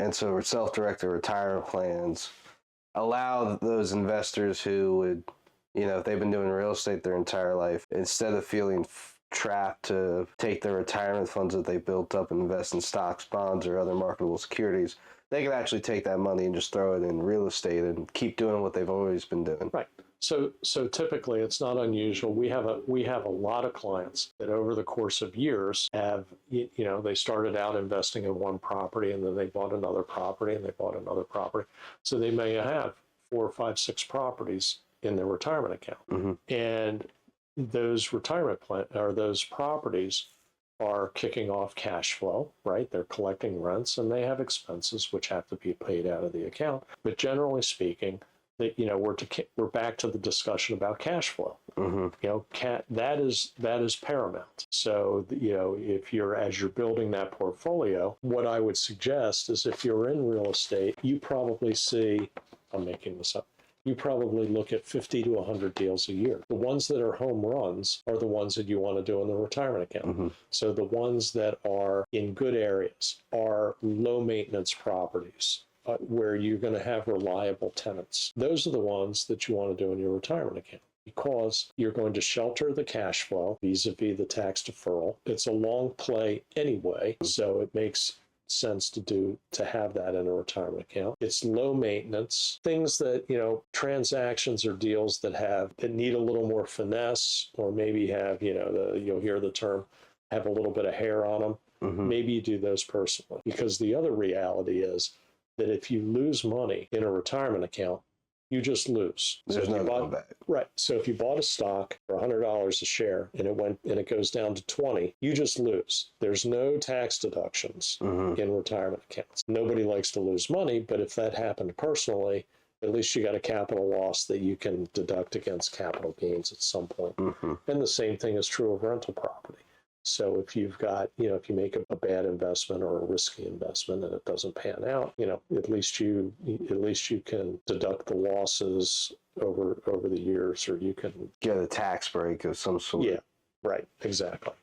And so self-directed retirement plans allow those investors who would, if they've been doing real estate their entire life, instead of feeling trapped to take their retirement funds that they built up and invest in stocks, bonds, or other marketable securities, they can actually take that money and just throw it in real estate and keep doing what they've always been doing. Right. So typically it's not unusual. We have a lot of clients that over the course of years have, they started out investing in one property and then they bought another property and they bought another property. So they may have 4, 5, 6 properties in their retirement account. Mm-hmm. And those those properties are kicking off cash flow, right? They're collecting rents and they have expenses which have to be paid out of the account. But generally speaking, that we're back to the discussion about cash flow. Mm-hmm. That is paramount. So if as you're building that portfolio, what I would suggest is if you're in real estate, you probably see, I'm making this up, you probably look at 50 to 100 deals a year. The ones that are home runs are the ones that you want to do in the retirement account. Mm-hmm. So the ones that are in good areas are low maintenance properties, where you're going to have reliable tenants. Those are the ones that you want to do in your retirement account because you're going to shelter the cash flow vis-a-vis the tax deferral. It's a long play anyway, so it makes sense to have that in a retirement account. It's low maintenance. Things that, transactions or deals that need a little more finesse, or maybe have, you'll hear the term, have a little bit of hair on them. Mm-hmm. Maybe you do those personally, because the other reality is that if you lose money in a retirement account, you just lose. There's no going back. Right. So if you bought a stock for $100 a share and it goes down to 20, you just lose. There's no tax deductions mm-hmm. in retirement accounts. Nobody likes to lose money, but if that happened personally, at least you got a capital loss that you can deduct against capital gains at some point. Mm-hmm. And the same thing is true of rental property. So if you've got, if you make a bad investment or a risky investment and it doesn't pan out, at least you can deduct the losses over the years, or you can get a tax break of some sort. Yeah, right. Exactly.